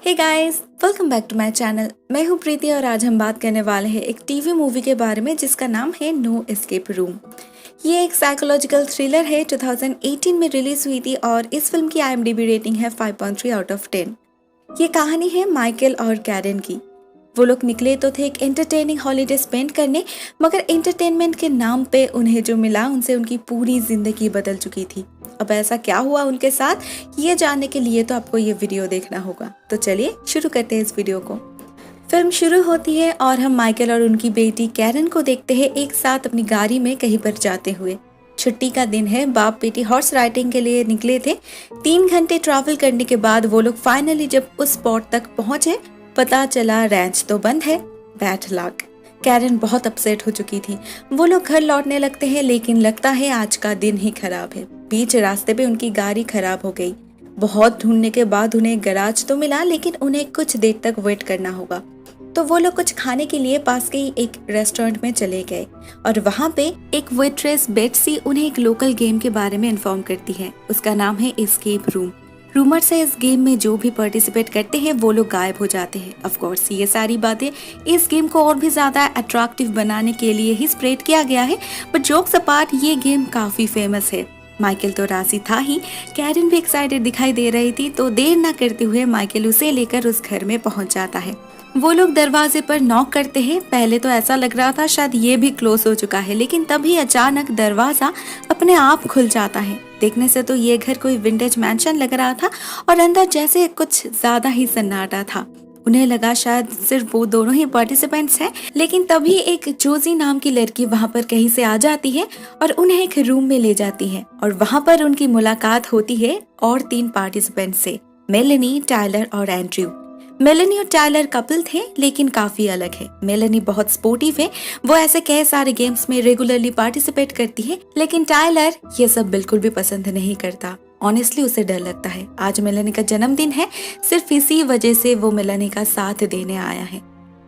Hey guys, welcome back to my channel. मैं हूँ प्रीति और आज हम बात करने वाले हैं एक टीवी मूवी के बारे में जिसका नाम है नो एस्केप रूम। ये एक साइकोलॉजिकल थ्रिलर है, 2018 में रिलीज हुई थी और इस फिल्म की IMDb रेटिंग है 5.3 आउट ऑफ 10। ये कहानी है माइकल और कैरन की। वो लोग निकले तो थे एक एंटरटेनिंग हॉलीडे स्पेंड करने, मगर एंटरटेनमेंट के नाम पे उन्हें जो मिला उनसे उनकी पूरी जिंदगी बदल चुकी थी। अब ऐसा क्या हुआ उनके साथ, ये जानने के लिए तो आपको ये वीडियो देखना होगा। तो चलिए शुरू करते हैं इस वीडियो को। फिल्म शुरू होती है और हम माइकल और उनकी बेटी कैरन को देखते हैं एक साथ अपनी गाड़ी में कहीं पर जाते हुए। छुट्टी का दिन है, बाप बेटी हॉर्स राइडिंग के लिए निकले थे। 3 घंटे ट्रैवल करने के बाद वो लोग फाइनली जब उस स्पॉट तक पहुंचे, पता चला रैंच तो बंद है। Bad luck. कैरन बहुत अपसेट हो चुकी थी। वो लोग घर लौटने लगते हैं, लेकिन लगता है आज का दिन ही खराब है। बीच रास्ते पे उनकी गाड़ी खराब हो गई। बहुत ढूंढने के बाद उन्हें गैराज तो मिला, लेकिन उन्हें कुछ देर तक वेट करना होगा। तो वो लोग कुछ खाने के लिए पास के ही एक रेस्टोरेंट में चले गए और वहाँ पे एक वेट्रेस बेट्सी उन्हें एक लोकल गेम के बारे में इन्फॉर्म करती है। उसका नाम है एस्केप रूम। रूमर से इस गेम में जो भी पार्टिसिपेट करते हैं वो लोग गायब हो जाते हैं। ऑफ कोर्स ये सारी बातें इस गेम को और भी ज्यादा अट्रैक्टिव बनाने के लिए ही स्प्रेड किया गया है, बट जोक्स अपार्ट ये गेम काफी फेमस है। माइकल तो राजी था ही, कैरन भी एक्साइटेड दिखाई दे रही थी, तो देर न करते हुए माइकल उसे लेकर उस घर में पहुंच जाता है। वो लोग दरवाजे पर नॉक करते हैं। पहले तो ऐसा लग रहा था शायद ये भी क्लोज हो चुका है, लेकिन तभी अचानक दरवाजा अपने आप खुल जाता है। देखने से तो ये घर कोई विंटेज मैंशन लग रहा था और अंदर जैसे कुछ ज्यादा ही सन्नाटा था। उन्हें लगा शायद सिर्फ वो दोनों ही पार्टिसिपेंट्स हैं, लेकिन तभी एक जोजी नाम की लड़की वहाँ पर कहीं से आ जाती है और उन्हें एक रूम में ले जाती है और वहाँ पर उनकी मुलाकात होती है और 3 पार्टिसिपेंट से, मेलेनी, टायलर और एंड्रयू। मेलेनी और टायलर कपल थे, लेकिन काफी अलग है। मेलेनी बहुत स्पोर्टिव है, वो ऐसे कई सारे गेम्स में रेगुलरली पार्टिसिपेट करती है, लेकिन टायलर ये सब बिल्कुल भी पसंद नहीं करता। ऑनेस्टली उसे डर लगता है। आज मेलेनी का जन्मदिन है, सिर्फ इसी वजह से वो मेलेनी का साथ देने आया है।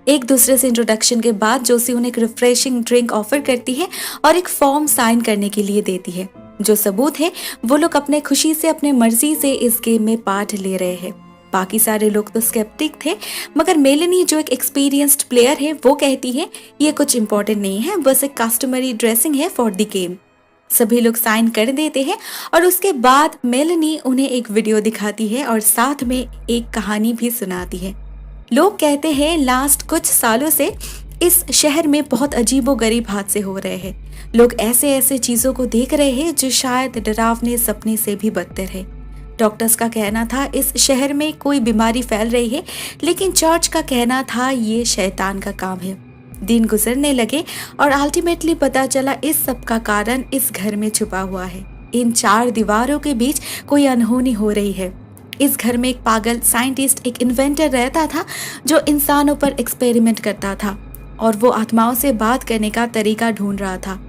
एक दूसरे से इंट्रोडक्शन के बाद जोसी उन्हें एक रिफ्रेशिंग ड्रिंक ऑफर करती है और एक फॉर्म साइन करने के लिए देती है। जो सबूत है वो लोग अपने खुशी से, अपने मर्जी से इस गेम में पार्ट ले रहे हैं। बाकी सारे लोग तो स्केप्टिक थे, मगर मेलेनी जो एक एक्सपीरियंस्ड प्लेयर है वो कहती है ये कुछ इम्पोर्टेंट नहीं है, बस एक कस्टमरी ड्रेसिंग है फॉर द गेम। सभी लोग साइन कर देते हैं और उसके बाद मेलेनी उन्हें एक वीडियो दिखाती है और साथ में एक कहानी भी सुनाती है। लोग कहते हैं लास्ट कुछ सालों से इस शहर में बहुत अजीबोगरीब हादसे हो रहे हैं। लोग ऐसे ऐसे चीजों को देख रहे हैं जो शायद डरावने सपने से भी बदतर है। डॉक्टर्स का कहना था इस शहर में कोई बीमारी फैल रही है, लेकिन चर्च का कहना था ये शैतान का काम है। दिन गुजरने लगे और अल्टीमेटली पता चला इस सब का कारण इस घर में छुपा हुआ है। इन 4 दीवारों के बीच कोई अनहोनी हो रही है। इस घर में एक पागल साइंटिस्ट, एक इन्वेंटर रहता था जो इंसानों पर एक्सपेरिमेंट करता था और वो आत्माओं से बात करने का तरीका ढूंढ रहा था।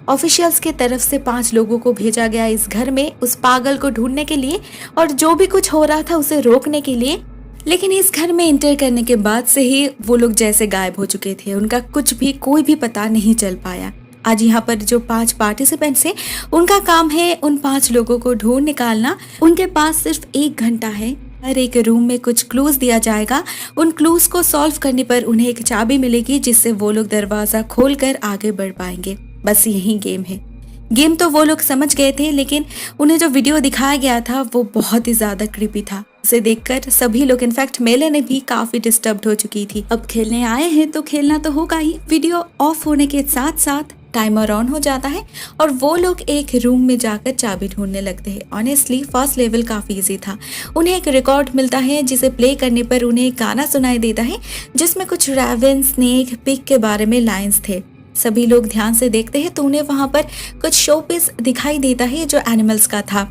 ऑफिशियल्स के तरफ से 5 लोगों को भेजा गया इस घर में उस पागल को ढूंढने के लिए और जो भी कुछ हो रहा था उसे रोकने के लिए। लेकिन इस घर में एंटर करने के बाद से ही वो लोग जैसे गायब हो चुके थे। उनका कुछ भी कोई भी पता नहीं चल पाया। आज यहाँ पर जो 5 पार्टिसिपेंट्स हैं, उनका काम है उन 5 लोगों को ढूंढ निकालना। उनके पास सिर्फ 1 घंटा है। हर एक रूम में कुछ क्लूज दिया जाएगा। उन क्लूज को सॉल्व करने पर उन्हें एक चाबी मिलेगी जिससे वो लोग दरवाजा खोलकर आगे बढ़ पाएंगे। बस यही गेम है। गेम तो वो लोग समझ गए थे, लेकिन उन्हें जो वीडियो दिखाया गया था वो बहुत ही ज्यादा क्रीपी था। उसे देखकर सभी लोग, इनफैक्ट मेलेनी भी काफी डिस्टर्ब्ड हो चुकी थी। अब खेलने आए हैं तो खेलना तो होगा ही। वीडियो ऑफ होने के साथ साथ टाइमर ऑन हो जाता है और वो लोग एक रूम में जाकर चाबी ढूंढने लगते हैं। ऑनेस्टली फर्स्ट लेवल काफी इजी था। उन्हें एक रिकॉर्ड मिलता है जिसे प्ले करने पर उन्हें एक गाना सुनाई देता है जिसमें कुछ रैवन, स्नेक, पिग के बारे में लाइंस थे। सभी लोग ध्यान से देखते हैं तो उन्हें वहां पर कुछ शोपीस दिखाई देता है जो एनिमल्स का था।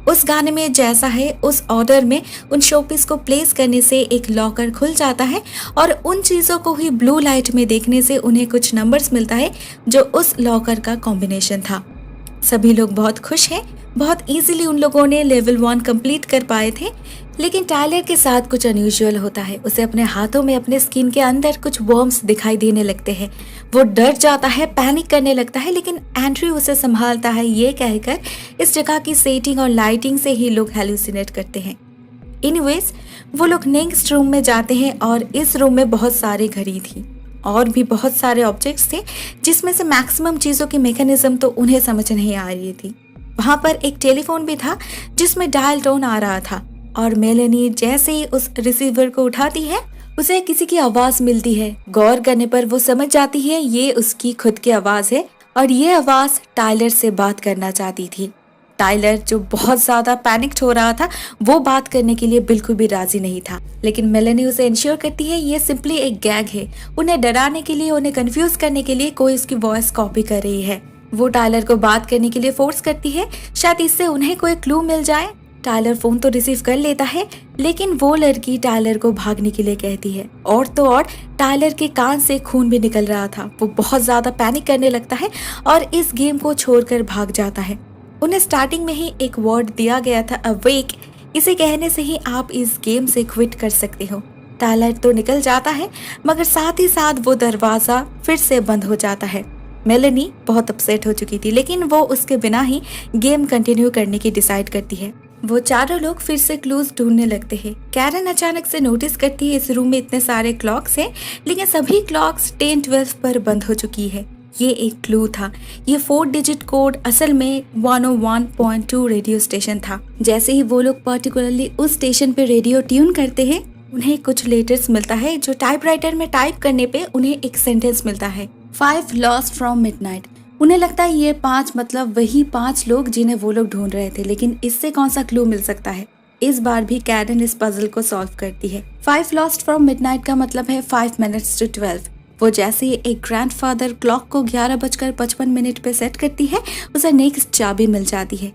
उस गाने में जैसा है उस ऑर्डर में उन शोपीस को प्लेस करने से एक लॉकर खुल जाता है और उन चीजों को ही ब्लू लाइट में देखने से उन्हें कुछ नंबर्स मिलता है जो उस लॉकर का कॉम्बिनेशन था। सभी लोग बहुत खुश हैं। बहुत इजीली उन लोगों ने लेवल 1 कंप्लीट कर पाए थे, लेकिन टायलर के साथ कुछ अनयूजुअल होता है। उसे अपने हाथों में, अपने स्किन के अंदर कुछ वर्म्स दिखाई देने लगते हैं। वो डर जाता है, पैनिक करने लगता है, लेकिन एंड्रयू उसे संभालता है ये कहकर इस जगह की सेटिंग और लाइटिंग से ही लोग हेलुसिनेट करते हैं। एनीवेज, वो लोग नेक्स्ट रूम में जाते हैं और इस रूम में बहुत सारी घड़ी थी और भी बहुत सारे ऑब्जेक्ट्स थे, जिसमें से मैक्सिमम चीज़ों की मैकेनिज्म तो उन्हें समझ नहीं आ रही थी। वहाँ पर एक टेलीफोन भी था जिसमें डायल टोन आ रहा था और मेलेनी जैसे ही उस रिसीवर को उठाती है उसे किसी की आवाज़ मिलती है। गौर करने पर वो समझ जाती है ये उसकी खुद की आवाज़ है और ये आवाज़ टाइलर से बात करना चाहती थी। टाइलर जो बहुत ज़्यादा पैनिक्ड हो रहा था वो बात करने के लिए बिल्कुल भी राजी नहीं था, लेकिन मेलेनी उसे इंश्योर करती है ये सिंपली एक गैग है, उन्हें डराने के लिए, उन्हें कंफ्यूज करने के लिए कोई उसकी वॉइस कॉपी कर रही है। वो टाइलर को बात करने के लिए फोर्स करती है, शायद इससे उन्हें कोई क्लू मिल जाए। टाइलर फोन तो रिसीव कर लेता है, लेकिन वो लड़की टाइलर को भागने के लिए कहती है और तो और टाइलर के कान से खून भी निकल रहा था। वो बहुत ज्यादा पैनिक करने लगता है और इस गेम को छोड़कर भाग जाता है। उन्हें स्टार्टिंग में ही एक वर्ड दिया गया था, अवेक, इसे कहने से ही आप इस गेम से क्विट कर सकते हो। टाइलर तो निकल जाता है, मगर साथ ही साथ वो दरवाजा फिर से बंद हो जाता है। मेलेनी बहुत अपसेट हो चुकी थी, लेकिन वो उसके बिना ही गेम कंटिन्यू करने की डिसाइड करती है। वो चारों लोग फिर से क्लूज ढूंढने लगते हैं। कैरन अचानक से नोटिस करती है इस रूम में इतने सारे क्लॉक्स हैं, लेकिन सभी क्लॉक्स 10-12 पर बंद हो चुकी है। ये एक क्लू था। ये 4 डिजिट कोड असल में 101.2 रेडियो स्टेशन था। जैसे ही वो लोग पर्टिकुलरली उस स्टेशन पे रेडियो ट्यून करते हैं, उन्हें कुछ लेटर्स मिलता है जो टाइपराइटर में टाइप करने पे उन्हें एक सेंटेंस मिलता है, 5 लॉस्ट फ्रॉम मिडनाइट। उन्हें लगता है ये 5 मतलब वही 5 लोग जिन्हें वो लोग ढूंढ रहे थे, लेकिन इससे कौन सा क्लू मिल सकता है। इस बार भी कैरन इस पजल को सॉल्व करती है। 5 लॉस्ट फ्रॉम मिडनाइट का मतलब है 5 minutes to 12। वो जैसे ही एक ग्रैंडफादर क्लॉक को 11:55 पे सेट करती है, उसे नेक्स्ट चाबी मिल जाती है।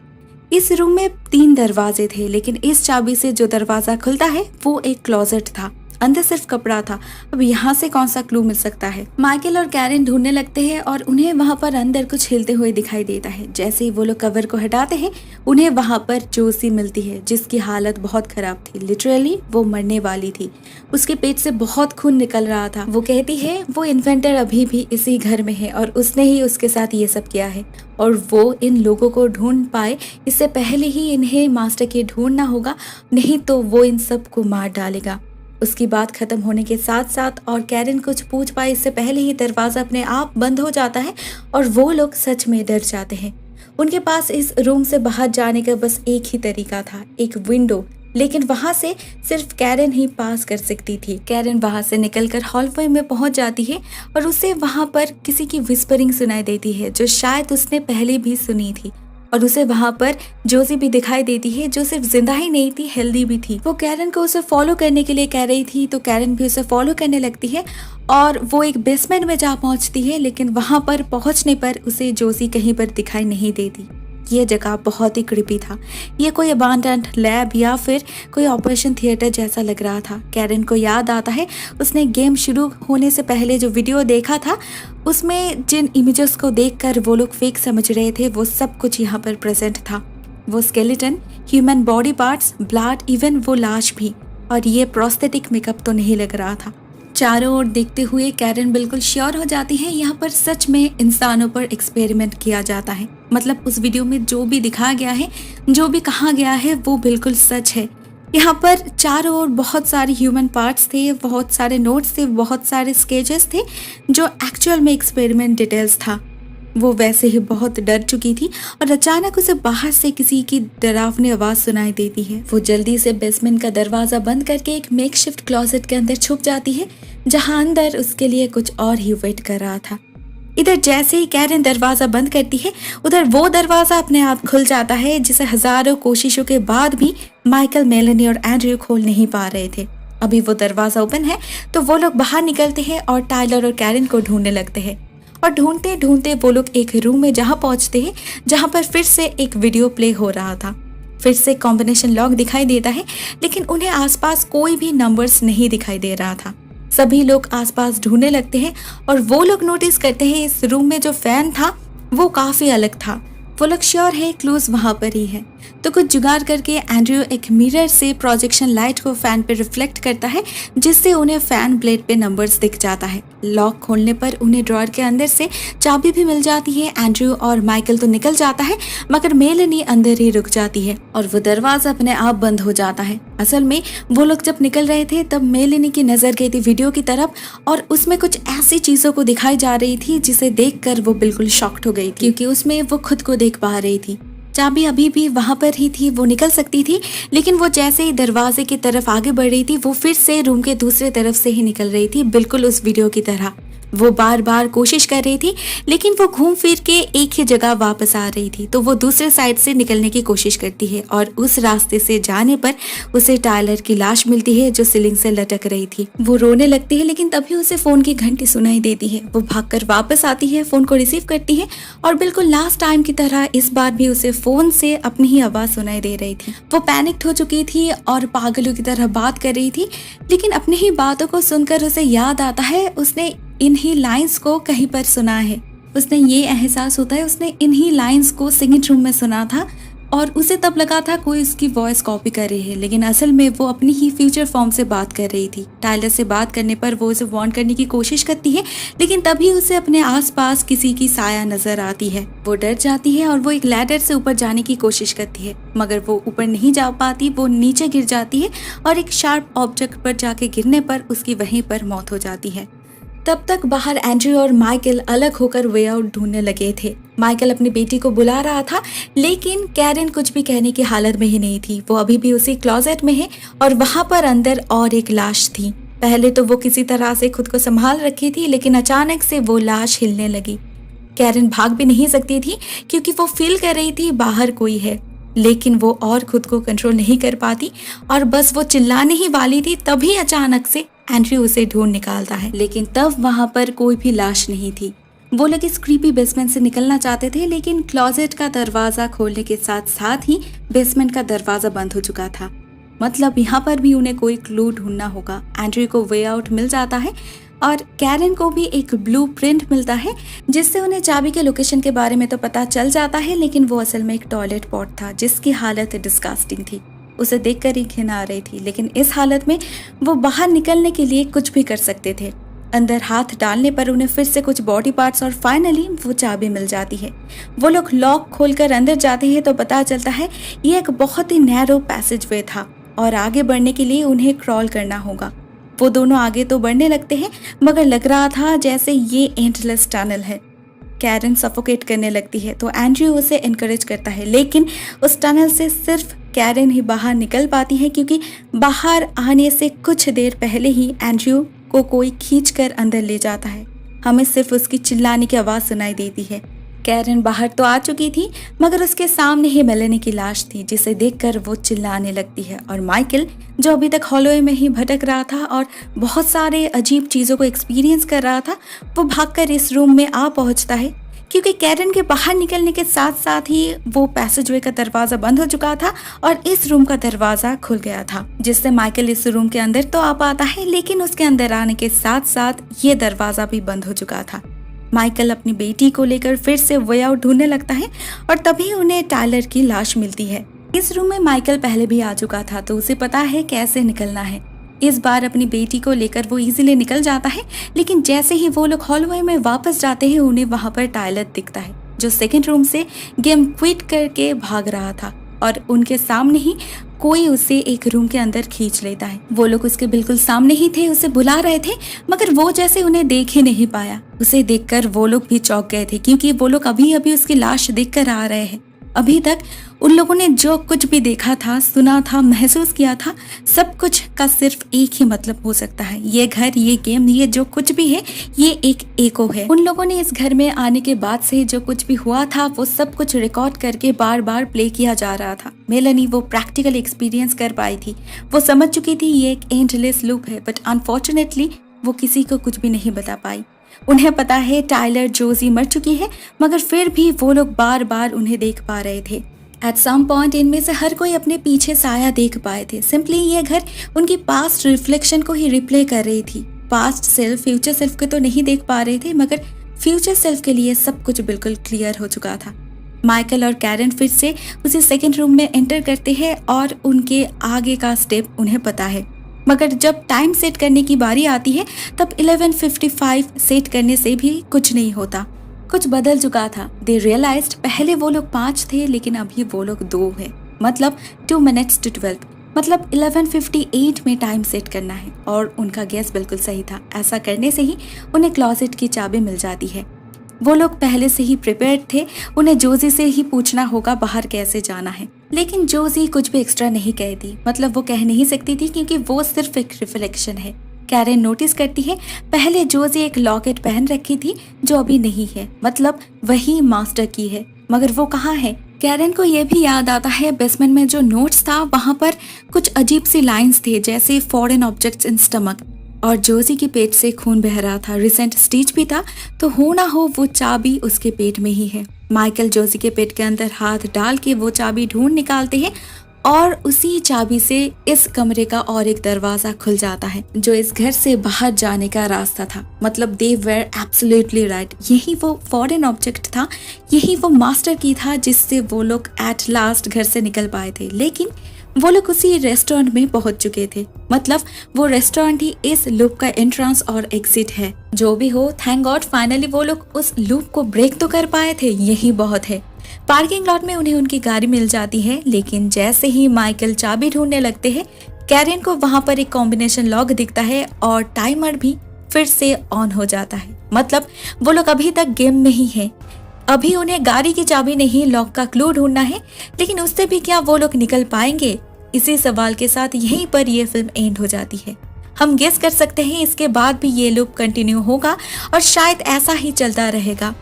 इस रूम में 3 दरवाजे थे, लेकिन इस चाबी से जो दरवाजा खुलता है वो एक क्लोजेट था, अंदर सिर्फ कपड़ा था। अब यहाँ से कौन सा क्लू मिल सकता है। माइकल और कैरन ढूंढने लगते हैं और उन्हें वहाँ पर अंदर कुछ हिलते हुए दिखाई देता है। जैसे ही वो लोग कवर को हटाते हैं, उन्हें वहाँ पर जोसी मिलती है, जिसकी हालत बहुत खराब थी। लिटरली वो मरने वाली थी, उसके पेट से बहुत खून निकल रहा था। वो कहती है वो इन्वेंटर अभी भी इसी घर में है और उसने ही उसके साथ ये सब किया है और वो इन लोगों को ढूंढ पाए इससे पहले ही इन्हें मास्टर के ढूंढना होगा, नहीं तो वो इन सब को मार डालेगा। उसकी बात खत्म होने के साथ साथ और कैरन कुछ पूछ पाए इससे पहले ही दरवाजा अपने आप बंद हो जाता है और वो लोग सच में डर जाते हैं। उनके पास इस रूम से बाहर जाने का बस एक ही तरीका था, एक विंडो, लेकिन वहां से सिर्फ कैरन ही पास कर सकती थी। कैरन वहां से निकलकर हॉलवे में पहुंच जाती है और उसे वहां पर किसी की विस्परिंग सुनाई देती है जो शायद उसने पहले भी सुनी थी, और उसे वहां पर जोसी भी दिखाई देती है जो सिर्फ जिंदा ही नहीं थी, हेल्दी भी थी। वो कैरन को उसे फॉलो करने के लिए कह रही थी, तो कैरन भी उसे फॉलो करने लगती है और वो एक बेसमेंट में जा पहुंचती है, लेकिन वहां पर पहुंचने पर उसे जोसी कहीं पर दिखाई नहीं देती। ये जगह बहुत ही क्रीपी था। ये कोई अबांडन्ड लैब या फिर कोई ऑपरेशन थिएटर जैसा लग रहा था। कैरन को याद आता है उसने गेम शुरू होने से पहले जो वीडियो देखा था, उसमें जिन इमेजेस को देखकर वो लोग फेक समझ रहे थे, वो सब कुछ यहाँ पर प्रेजेंट था। वो skeleton, human body parts, blood, even वो लाश भी, और ये प्रोस्थेटिक मेकअप तो नहीं लग रहा था। चारों ओर देखते हुए कैरन बिल्कुल श्योर हो जाती है यहाँ पर सच में इंसानों पर एक्सपेरिमेंट किया जाता है। मतलब उस वीडियो में जो भी दिखाया गया है, जो भी कहा गया है, वो बिल्कुल सच है। यहाँ पर चारों ओर बहुत सारे ह्यूमन पार्ट्स थे, बहुत सारे नोट्स थे, बहुत सारे स्केचेस थे जो एक्चुअल में एक्सपेरिमेंट डिटेल्स था। वो वैसे ही बहुत डर चुकी थी और अचानक उसे बाहर से किसी की डरावनी आवाज सुनाई देती है। वो जल्दी से बेसमेंट का दरवाजा बंद करके एक मेकशिफ्ट क्लोजेट के अंदर छुप जाती है, जहां अंदर उसके लिए कुछ और ही वेट कर रहा था। इधर जैसे ही कैरन दरवाजा बंद करती है, उधर वो दरवाजा अपने आप खुल जाता है, जिसे हजारों कोशिशों के बाद भी माइकल, मेलेनी और एंड्रयू खोल नहीं पा रहे थे। अभी वो दरवाजा ओपन है तो वो लोग बाहर निकलते हैं और टाइलर और कैरन को ढूंढने लगते हैं। और ढूंढते ढूंढते वो लोग एक रूम में जहां पहुंचते हैं, जहां पर फिर से एक वीडियो प्ले हो रहा था। फिर से कॉम्बिनेशन लॉक दिखाई देता है, लेकिन उन्हें आसपास कोई भी नंबर्स नहीं दिखाई दे रहा था। सभी लोग आसपास ढूंढने लगते हैं और वो लोग नोटिस करते हैं इस रूम में जो फैन था वो काफी अलग था। वो लोग श्योर है क्लूज वहां पर ही है। तो कुछ जुगाड़ करके एंड्रयू एक मिरर से प्रोजेक्शन लाइट को फैन पे रिफ्लेक्ट करता है, जिससे उन्हें फैन ब्लेड पे नंबर्स दिख जाता है। लॉक खोलने पर उन्हें ड्रॉअर के अंदर से चाबी भी मिल जाती है। एंड्रयू और माइकल तो निकल जाता है, मगर मेलेनी अंदर ही रुक जाती है और वो दरवाजा अपने आप बंद हो जाता है। असल में वो लोग जब निकल रहे थे तब मेलेनी की नजर गई थी वीडियो की तरफ और उसमें कुछ ऐसी चीजों को दिखाई जा रही थी जिसे देखकर वो बिल्कुल शॉक्ड हो गई थी, क्योंकि उसमें वो खुद को देख पा रही थी। चाबी अभी भी वहां पर ही थी, वो निकल सकती थी, लेकिन वो जैसे ही दरवाजे की तरफ आगे बढ़ रही थी वो फिर से रूम के दूसरे तरफ से ही निकल रही थी, बिल्कुल उस वीडियो की तरह। वो बार बार कोशिश कर रही थी, लेकिन वो घूम फिर के एक ही जगह वापस आ रही थी। तो वो दूसरे साइड से निकलने की कोशिश करती है और उस रास्ते से जाने पर उसे टायलर की लाश मिलती है जो सीलिंग से लटक रही थी। वो रोने लगती है, लेकिन तभी उसे फोन की घंटी सुनाई देती है। वो भागकर वापस आती है, फोन को रिसीव करती है और बिल्कुल लास्ट टाइम की तरह इस बार भी उसे फोन से अपनी ही आवाज सुनाई दे रही थी। वो पैनिक्ड हो चुकी थी और पागलों की तरह बात कर रही थी, लेकिन अपनी ही बातों को सुनकर उसे याद आता है उसने इन्हीं लाइंस को कहीं पर सुना है। उसने ये एहसास होता है उसने इन्हीं लाइंस को सिंगिंग रूम में सुना था और उसे तब लगा था कोई उसकी वॉइस कॉपी कर रही है, लेकिन असल में वो अपनी ही फ्यूचर फॉर्म से बात कर रही थी। टायलर से बात करने पर वो उसे वार्न करने की कोशिश करती है, लेकिन तभी उसे अपने आसपास किसी की साया नजर आती है। वो डर जाती है और वो एक लैडर से ऊपर जाने की कोशिश करती है, मगर वो ऊपर नहीं जा पाती। वो नीचे गिर जाती है और एक शार्प ऑब्जेक्ट पर जाके गिरने पर उसकी वहीं पर मौत हो जाती है। तब तक बाहर एंड्रयू और माइकल अलग होकर वे आउट ढूंढने लगे थे। माइकल अपनी बेटी को बुला रहा था, लेकिन कैरन कुछ भी कहने की हालत में ही नहीं थी। वो अभी भी उसी क्लोजेट में है और वहां पर अंदर और एक लाश थी। पहले तो वो किसी तरह से खुद को संभाल रखी थी, लेकिन अचानक से वो लाश हिलने लगी। कैरन भाग भी नहीं सकती थी क्योंकि वो फील कर रही थी बाहर कोई है, लेकिन वो और खुद को कंट्रोल नहीं कर पाती और बस वो चिल्लाने ही वाली थी, तभी अचानक से एंड्रयू उसे ढूंढ निकालता है। लेकिन तब वहां पर कोई भी लाश नहीं थी। वो लोग इस क्रीपी बेसमेंट से निकलना चाहते थे, लेकिन क्लोजेट का दरवाजा खोलने के साथ साथ ही बेसमेंट का दरवाजा बंद हो चुका था। मतलब यहाँ पर भी उन्हें कोई क्लू ढूंढना होगा। एंड्रयू को वे आउट मिल जाता है और कैरन को भी एक ब्लूप्रिंट मिलता है, जिससे उन्हें चाबी के लोकेशन के बारे में तो पता चल जाता है, लेकिन वो असल में एक टॉयलेट पॉट था जिसकी हालत डिस्गस्टिंग थी। उसे देखकर ही घिन आ रही थी, लेकिन इस हालत में वो बाहर निकलने के लिए कुछ भी कर सकते थे। अंदर हाथ डालने पर उन्हें फिर से कुछ बॉडी पार्ट्स और फाइनली वो चाबी मिल जाती है। वो लोग लॉक खोलकर अंदर जाते हैं तो पता चलता है ये एक बहुत ही नैरो पैसेज वे था और आगे बढ़ने के लिए उन्हें क्रॉल करना होगा। वो दोनों आगे तो बढ़ने लगते हैं, मगर लग रहा था जैसे ये एंडलेस टनल है। कैरन सफोकेट करने लगती है तो एंड्रयू उसे एनकरेज करता है, लेकिन उस टनल से सिर्फ कैरन ही बाहर निकल पाती है, क्योंकि बाहर आने से कुछ देर पहले ही एंड्रयू को कोई खींचकर अंदर ले जाता है। हमें सिर्फ उसकी चिल्लाने की आवाज़ सुनाई देती है। कैरन बाहर तो आ चुकी थी, मगर उसके सामने ही मेलेनी की लाश थी, जिसे देखकर वो चिल्लाने लगती है। और माइकल, जो अभी तक हॉलोवे में ही भटक रहा था और बहुत सारे अजीब चीज़ों को एक्सपीरियंस कर रहा था, वो भागकर इस रूम में आ पहुंचता है, क्योंकि कैरन के बाहर निकलने के साथ साथ ही वो पैसेजवे का दरवाज़ा बंद हो चुका था और इस रूम का दरवाज़ा खुल गया था, जिससे माइकल इस रूम के अंदर तो आ पाता है, लेकिन उसके अंदर आने के साथ साथ ये दरवाज़ा भी बंद हो चुका था। माइकल अपनी बेटी को लेकर फिर से वे आउट ढूंढने लगता है और तभी उन्हें टायलर की लाश मिलती है। इस रूम में माइकल पहले भी आ चुका था, तो उसे पता है कैसे निकलना है। इस बार अपनी बेटी को लेकर वो इजीली निकल जाता है, लेकिन जैसे ही वो लोग हॉलवे में वापस जाते हैं उन्हें वहां पर टायलर दिखता है, जो सेकेंड रूम से गेम क्विट करके भाग रहा था और उनके सामने ही कोई उसे एक रूम के अंदर खींच लेता है। वो लोग उसके बिल्कुल सामने ही थे, उसे बुला रहे थे, मगर वो जैसे उन्हें देख ही नहीं पाया। उसे देखकर वो लोग भी चौंक गए थे, क्योंकि वो लोग अभी अभी उसकी लाश देखकर आ रहे हैं। अभी तक उन लोगों ने जो कुछ भी देखा था, सुना था, महसूस किया था, सब कुछ का सिर्फ एक ही मतलब हो सकता है। ये घर, ये गेम, ये जो कुछ भी है, ये एक एको है। उन लोगों ने इस घर में आने के बाद से जो कुछ भी हुआ था वो सब कुछ रिकॉर्ड करके बार बार प्ले किया जा रहा था। मेलेनी वो प्रैक्टिकल एक्सपीरियंस कर पाई थी। वो समझ चुकी थी ये एक एंडलेस लूप है, बट अनफॉर्चुनेटली वो किसी को कुछ भी नहीं बता पाई। उन्हें पता है टायलर, जोजी मर चुकी है, मगर फिर भी वो लोग बार बार उन्हें देख पा रहे थे। एट सम पॉइंट इनमें से हर कोई अपने पीछे साया देख पाए थे। सिंपली ये घर उनकी पास्ट रिफ्लेक्शन को ही रिप्ले कर रही थी। पास्ट सेल्फ फ्यूचर सेल्फ को तो नहीं देख पा रहे थे, मगर फ्यूचर सेल्फ के लिए सब कुछ बिल्कुल क्लियर हो चुका था। माइकल और कैरन फिर से उसी सेकेंड रूम में एंटर करते हैं और उनके आगे का स्टेप उन्हें पता है। मगर जब टाइम सेट करने की बारी आती है तब 11:55 सेट करने से भी कुछ नहीं होता। कुछ बदल चुका था। दे रियलाइज्ड पहले वो लोग 5 थे लेकिन अभी वो लोग 2 है, मतलब 2 minutes to 12, मतलब 11:58 में टाइम सेट करना है। और उनका गेस बिल्कुल सही था। ऐसा करने से ही उन्हें क्लॉसेट की चाबी मिल जाती है। वो लोग पहले से ही प्रिपेयर्ड थे। उन्हें जोजी से ही पूछना होगा बाहर कैसे जाना है, लेकिन जोजी कुछ भी एक्स्ट्रा नहीं कहती, मतलब वो कह नहीं सकती थी क्योंकि वो सिर्फ एक रिफ्लेक्शन है। कैरन नोटिस करती है पहले जोजी एक लॉकेट पहन रखी थी जो अभी नहीं है, मतलब वही मास्टर की है, मगर वो कहाँ है। कैरन को ये भी याद आता है बेसमेंट में जो नोट्स था वहाँ पर कुछ अजीब सी लाइंस थे जैसे फॉरेन ऑब्जेक्ट्स इन स्टमक, और जोजी के पेट से खून बह रहा था। रिसेंट स्टिच भी था, तो हो ना हो वो चाबी उसके पेट में ही है। माइकल जोजी के पेट के अंदर हाथ डाल के वो चाबी ढूंढ निकालते हैं और उसी चाबी से इस कमरे का और एक दरवाजा खुल जाता है जो इस घर से बाहर जाने का रास्ता था। मतलब दे वर एब्सोल्युटली राइट, यही वो फॉरेन ऑब्जेक्ट था, यही वो मास्टर की था जिससे वो लोग एट लास्ट घर से निकल पाए थे। लेकिन वो लोग उसी रेस्टोरेंट में पहुंच चुके थे, मतलब वो रेस्टोरेंट ही इस लूप का एंट्रेंस और एग्जिट है। जो भी हो, थैंक गॉड फाइनली वो लोग उस लूप को ब्रेक तो कर पाए थे, यही बहुत है। पार्किंग लॉट में उन्हें उनकी गाड़ी मिल जाती है, लेकिन जैसे ही माइकल चाबी ढूंढने लगते हैं कैरन को वहां पर एक कॉम्बिनेशन लॉक दिखता है और टाइमर भी फिर से ऑन हो जाता है। मतलब वो लोग अभी तक गेम में ही है। अभी उन्हें गाड़ी की चाबी नहीं लॉक का क्लू ढूंढना है, लेकिन उससे भी क्या वो लोग निकल पाएंगे? इसी सवाल के साथ यहीं पर ये फिल्म एंड हो जाती है। हम गेस कर सकते हैं इसके बाद भी ये लूप कंटिन्यू होगा और शायद ऐसा ही चलता रहेगा।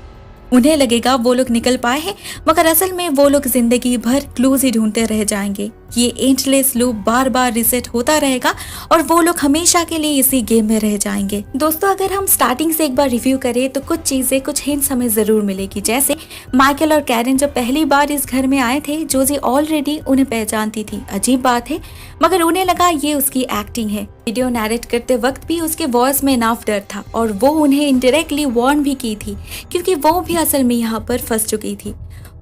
उन्हें लगेगा वो लोग निकल पाए हैं, मगर असल में वो लोग जिंदगी भर क्लूज ही ढूंढते रह जाएंगे। ये एंडलेस लूप बार बार रिसेट होता रहेगा और वो लोग हमेशा के लिए इसी गेम में रह जाएंगे। दोस्तों, अगर हम स्टार्टिंग से एक बार रिव्यू करें तो कुछ चीजें, कुछ हिंट्स हमें जरूर मिलेगी। जैसे माइकल और कैरन जब पहली बार इस घर में आए थे, जोजी ऑलरेडी उन्हें पहचानती थी। अजीब बात है, मगर उन्हें लगा ये उसकी एक्टिंग है। वीडियो नैरेट करते वक्त भी उसके वॉइस में इनफ डर था और वो उन्हें इनडायरेक्टली वार्न भी की थी, क्योंकि वो भी असल में यहाँ पर फंस चुकी थी।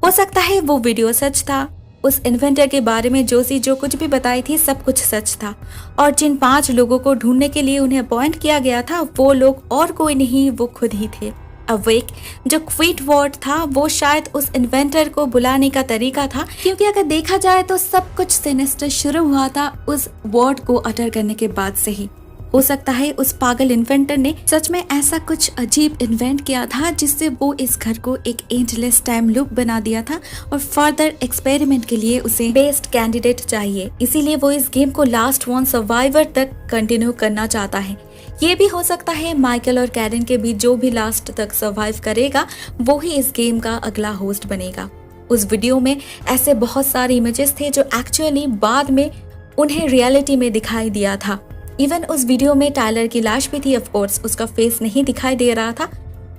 हो सकता है वो वीडियो सच था। उस इन्वेंटर के बारे में जोसी जो कुछ भी बताई थी सब कुछ सच था, और जिन 5 लोगों को ढूंढने के लिए उन्हें अपॉइंट किया गया था वो लोग और कोई नहीं, वो खुद ही थे। अवेक जो क्विट वर्ड था वो शायद उस इन्वेंटर को बुलाने का तरीका था, क्योंकि अगर देखा जाए तो सब कुछ सिनिस्टर शुरू हुआ था उस वर्ड को अटर करने के बाद से ही। हो सकता है उस पागल इन्वेंटर ने सच में ऐसा कुछ अजीब इन्वेंट किया था जिससे वो इस घर को एक एंडलेस टाइम लूप बना दिया था और फर्दर एक्सपेरिमेंट के लिए उसे बेस्ट कैंडिडेट चाहिए। इसीलिए वो इस गेम को लास्ट वन सर्वाइवर तक कंटिन्यू करना चाहता है। ये भी हो सकता है माइकल और कैरन के बीच जो भी लास्ट तक सर्वाइव करेगा वो ही इस गेम का अगला होस्ट बनेगा। उस वीडियो में ऐसे बहुत सारे इमेजेस थे जो एक्चुअली बाद में उन्हें रियलिटी में दिखाई दिया था। इवन उस वीडियो में टायलर की लाश भी थी। ऑफ कोर्स उसका फेस नहीं दिखाई दे रहा था।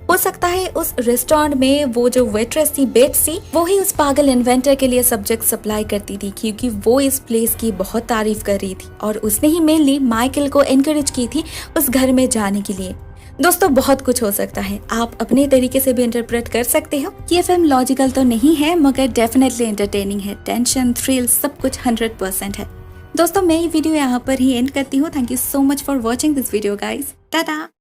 हो सकता है उस रेस्टोरेंट में वो जो वेट्रेस थी, बेट्सी, वो ही उस पागल इन्वेंटर के लिए सब्जेक्ट सप्लाई करती थी, क्योंकि वो इस प्लेस की बहुत तारीफ कर रही थी और उसने ही मेनली माइकल को एनकरेज की थी उस घर में जाने के लिए। दोस्तों, बहुत कुछ हो सकता है, आप अपने तरीके से भी इंटरप्रेट कर सकते हो। ये फिल्म लॉजिकल तो नहीं है, मगर डेफिनेटली एंटरटेनिंग है। टेंशन, थ्रिल, सब कुछ 100% है। दोस्तों, मैं ये वीडियो यहाँ पर ही एंड करती हूँ। Thank you so much for watching this video guys. Tata.